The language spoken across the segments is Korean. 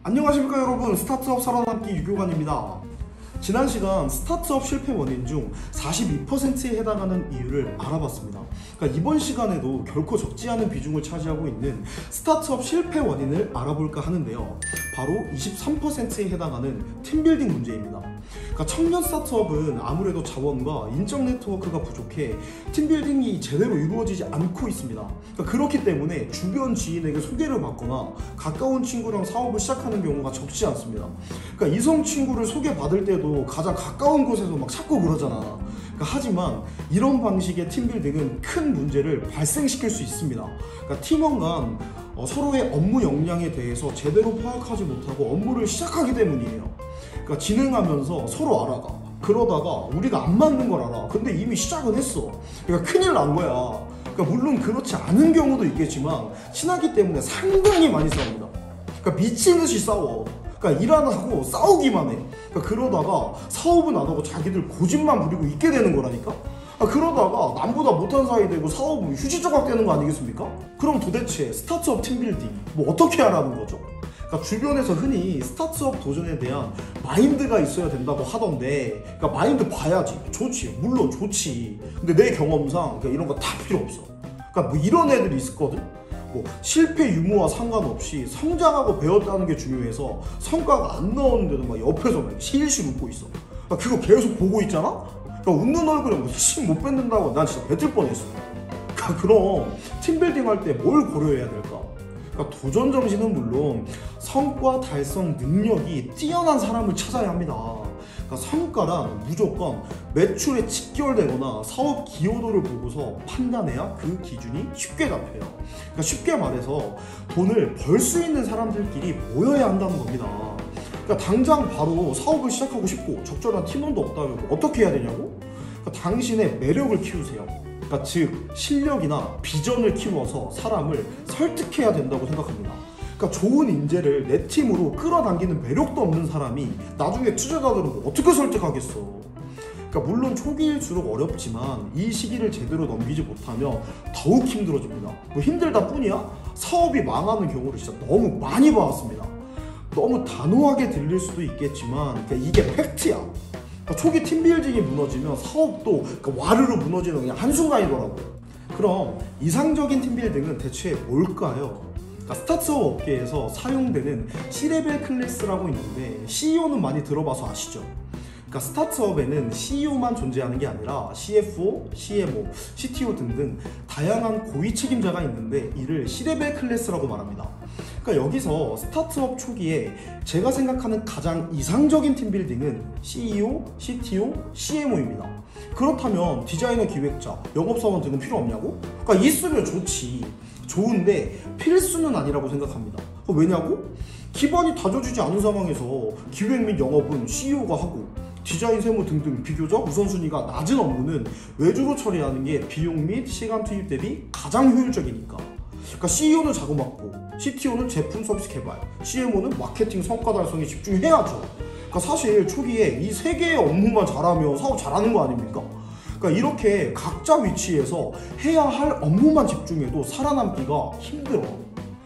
안녕하십니까 여러분, 스타트업 살아남기 유교관입니다. 지난 시간 스타트업 실패 원인 중 42%에 해당하는 이유를 알아봤습니다. 그러니까 이번 시간에도 결코 적지 않은 비중을 차지하고 있는 스타트업 실패 원인을 알아볼까 하는데요. 바로 23%에 해당하는 팀빌딩 문제입니다. 그러니까 청년 스타트업은 아무래도 자원과 인적 네트워크가 부족해 팀빌딩이 제대로 이루어지지 않고 있습니다. 그러니까 그렇기 때문에 주변 지인에게 소개를 받거나 가까운 친구랑 사업을 시작하는 경우가 적지 않습니다. 그러니까 이성 친구를 소개받을 때도 가장 가까운 곳에서 막 찾고 그러잖아. 그러니까 하지만 이런 방식의 팀빌딩은 큰 문제를 발생시킬 수 있습니다. 그러니까 팀원 간 서로의 업무 역량에 대해서 제대로 파악하지 못하고 업무를 시작하기 때문이에요. 그러니까 진행하면서 서로 알아가. 그러다가 우리가 안 맞는 걸 알아. 근데 이미 시작은 했어. 그러니까 큰일 난 거야. 그러니까 물론 그렇지 않은 경우도 있겠지만 친하기 때문에 상당히 많이 싸웁니다. 그러니까 미친 듯이 싸워. 그러니까 일 안 하고 싸우기만 해. 그러니까 그러다가 사업은 안 하고 자기들 고집만 부리고 있게 되는 거라니까? 그러다가 남보다 못한 사이 되고 사업은 휴지 조각 되는 거 아니겠습니까? 그럼 도대체 스타트업 팀빌딩 뭐 어떻게 하라는 거죠? 그러니까 주변에서 흔히 스타트업 도전에 대한 마인드가 있어야 된다고 하던데, 그러니까 마인드 봐야지. 좋지, 물론 좋지. 근데 내 경험상 그러니까 이런 거 다 필요 없어. 그러니까 뭐 이런 애들이 있었거든? 뭐 실패 유무와 상관없이 성장하고 배웠다는 게 중요해서 성과가 안 나오는데도 막 옆에서 막 실실 웃고 있어. 그러니까 그거 계속 보고 있잖아? 그러니까 웃는 얼굴에 뭐 침 못 뱉는다고 난 진짜 뱉을 뻔했어. 그러니까 그럼 팀빌딩 할 때 뭘 고려해야 될까? 그러니까 도전 정신은 물론 성과 달성 능력이 뛰어난 사람을 찾아야 합니다. 그러니까 성과란 무조건 매출에 직결되거나 사업 기여도를 보고서 판단해야 그 기준이 쉽게 잡혀요. 그러니까 쉽게 말해서 돈을 벌 수 있는 사람들끼리 모여야 한다는 겁니다. 그러니까 당장 바로 사업을 시작하고 싶고 적절한 팀원도 없다면 어떻게 해야 되냐고? 그러니까 당신의 매력을 키우세요. 그러니까 즉 실력이나 비전을 키워서 사람을 설득해야 된다고 생각합니다. 그러니까 좋은 인재를 내 팀으로 끌어당기는 매력도 없는 사람이 나중에 투자자들은 어떻게 설득하겠어. 그러니까 물론 초기일수록 어렵지만 이 시기를 제대로 넘기지 못하면 더욱 힘들어집니다. 뭐 힘들다 뿐이야? 사업이 망하는 경우를 진짜 너무 많이 봐왔습니다. 너무 단호하게 들릴 수도 있겠지만 그러니까 이게 팩트야. 그러니까 초기 팀빌딩이 무너지면 사업도 그러니까 와르르 무너지는 그냥 한순간이더라고요. 그럼 이상적인 팀빌딩은 대체 뭘까요? 그러니까 스타트업 업계에서 사용되는 C레벨 클래스라고 있는데 CEO는 많이 들어봐서 아시죠? 그러니까 스타트업에는 CEO만 존재하는 게 아니라 CFO, CMO, CTO 등등 다양한 고위 책임자가 있는데 이를 C레벨 클래스라고 말합니다. 그러니까 여기서 스타트업 초기에 제가 생각하는 가장 이상적인 팀빌딩은 CEO, CTO, CMO입니다. 그렇다면 디자이너, 기획자, 영업사원 등은 필요 없냐고? 그러니까 있으면 좋지. 좋은데 필수는 아니라고 생각합니다. 왜냐고? 기반이 다져지지 않은 상황에서 기획 및 영업은 CEO가 하고 디자인, 세무 등등 비교적 우선순위가 낮은 업무는 외주로 처리하는 게 비용 및 시간 투입 대비 가장 효율적이니까. 그러니까 CEO는 자금 확보, CTO는 제품 서비스 개발, CMO는 마케팅 성과 달성에 집중해야죠. 그러니까 사실 초기에 이 세 개의 업무만 잘하면 사업 잘하는 거 아닙니까? 그러니까 이렇게 각자 위치에서 해야 할 업무만 집중해도 살아남기가 힘들어.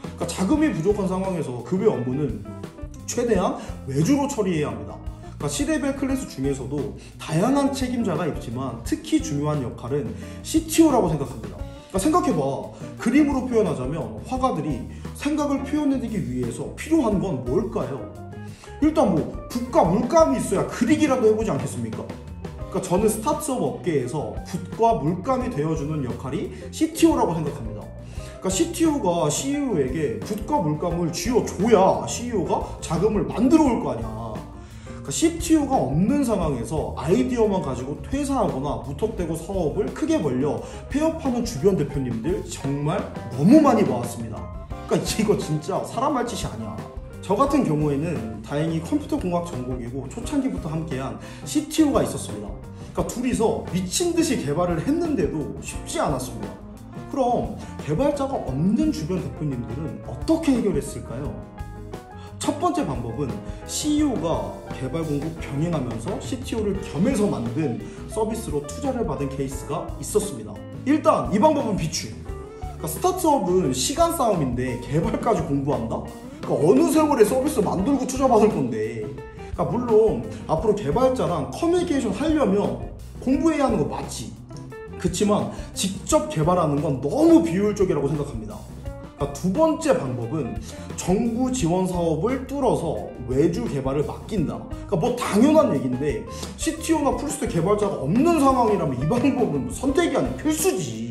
그러니까 자금이 부족한 상황에서 그 외 업무는 최대한 외주로 처리해야 합니다. 그러니까 C레벨 클래스 중에서도 다양한 책임자가 있지만 특히 중요한 역할은 CTO라고 생각합니다. 그러니까 생각해봐. 그림으로 표현하자면 화가들이 생각을 표현해내기 위해서 필요한 건 뭘까요? 일단 뭐 붓과 물감이 있어야 그리기라도 해보지 않겠습니까? 그러니까 저는 스타트업 업계에서 붓과 물감이 되어주는 역할이 CTO라고 생각합니다. 그러니까 CTO가 CEO에게 붓과 물감을 쥐어줘야 CEO가 자금을 만들어 올 거 아니야. 그러니까 CTO가 없는 상황에서 아이디어만 가지고 퇴사하거나 무턱대고 사업을 크게 벌려 폐업하는 주변 대표님들 정말 너무 많이 봐왔습니다. 그러니까 이거 진짜 사람 할 짓이 아니야. 저 같은 경우에는 다행히 컴퓨터 공학 전공이고 초창기부터 함께한 CTO가 있었습니다. 그러니까 둘이서 미친 듯이 개발을 했는데도 쉽지 않았습니다. 그럼 개발자가 없는 주변 대표님들은 어떻게 해결했을까요? 첫 번째 방법은 CEO가 개발 공급 병행하면서 CTO를 겸해서 만든 서비스로 투자를 받은 케이스가 있었습니다. 일단 이 방법은 비추. 그러니까 스타트업은 시간 싸움인데 개발까지 공부한다? 그러니까 어느 세월에 서비스 만들고 투자받을 건데. 그러니까 물론 앞으로 개발자랑 커뮤니케이션 하려면 공부해야 하는 거 맞지. 그치만 직접 개발하는 건 너무 비효율적이라고 생각합니다. 그러니까 두 번째 방법은 정부 지원 사업을 뚫어서 외주 개발을 맡긴다. 그러니까 뭐 당연한 얘기인데 CTO나 풀스택 개발자가 없는 상황이라면 이 방법은 선택이 아닌 필수지.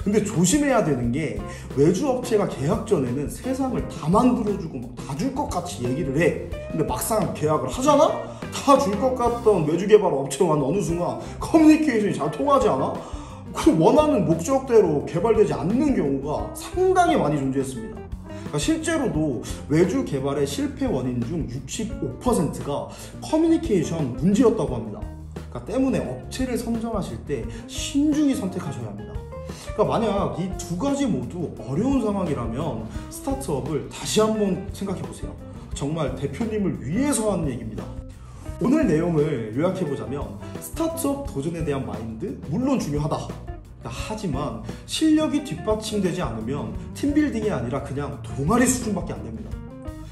근데 조심해야 되는 게 외주 업체가 계약 전에는 세상을 다 만들어주고 막 다 줄 것 같이 얘기를 해. 근데 막상 계약을 하잖아? 다 줄 것 같던 외주 개발 업체와는 어느 순간 커뮤니케이션이 잘 통하지 않아? 그 원하는 목적대로 개발되지 않는 경우가 상당히 많이 존재했습니다. 그러니까 실제로도 외주 개발의 실패 원인 중 65%가 커뮤니케이션 문제였다고 합니다. 그러니까 때문에 업체를 선정하실 때 신중히 선택하셔야 합니다. 그러니까 만약 이 두 가지 모두 어려운 상황이라면 스타트업을 다시 한번 생각해 보세요. 정말 대표님을 위해서 하는 얘기입니다. 오늘 내용을 요약해보자면 스타트업 도전에 대한 마인드 물론 중요하다. 하지만 실력이 뒷받침되지 않으면 팀빌딩이 아니라 그냥 동아리 수준밖에 안 됩니다.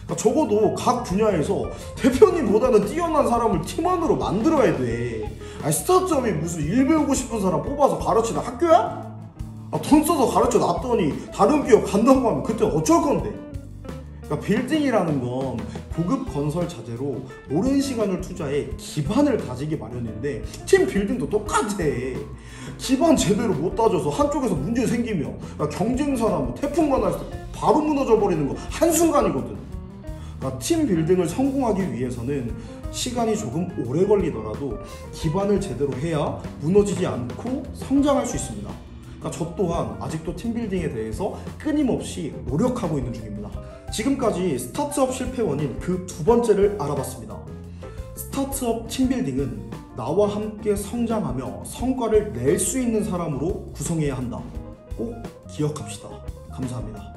그러니까 적어도 각 분야에서 대표님보다는 뛰어난 사람을 팀원으로 만들어야 돼. 아니, 스타트업이 무슨 일 배우고 싶은 사람 뽑아서 가르치는 학교야? 돈 써서 가르쳐 놨더니 다른 기업 간다고 하면 그때 어쩔 건데? 그러니까 빌딩이라는 건 고급 건설 자재로 오랜 시간을 투자해 기반을 다지기 마련인데 팀 빌딩도 똑같아. 기반 제대로 못 다져서 한쪽에서 문제 생기면 경쟁사나 뭐 태풍만 날 때 바로 무너져 버리는 거 한순간이거든. 그러니까 팀 빌딩을 성공하기 위해서는 시간이 조금 오래 걸리더라도 기반을 제대로 해야 무너지지 않고 성장할 수 있습니다. 그러니까 저 또한 아직도 팀빌딩에 대해서 끊임없이 노력하고 있는 중입니다. 지금까지 스타트업 실패 원인 그 두 번째를 알아봤습니다. 스타트업 팀빌딩은 나와 함께 성장하며 성과를 낼 수 있는 사람으로 구성해야 한다. 꼭 기억합시다. 감사합니다.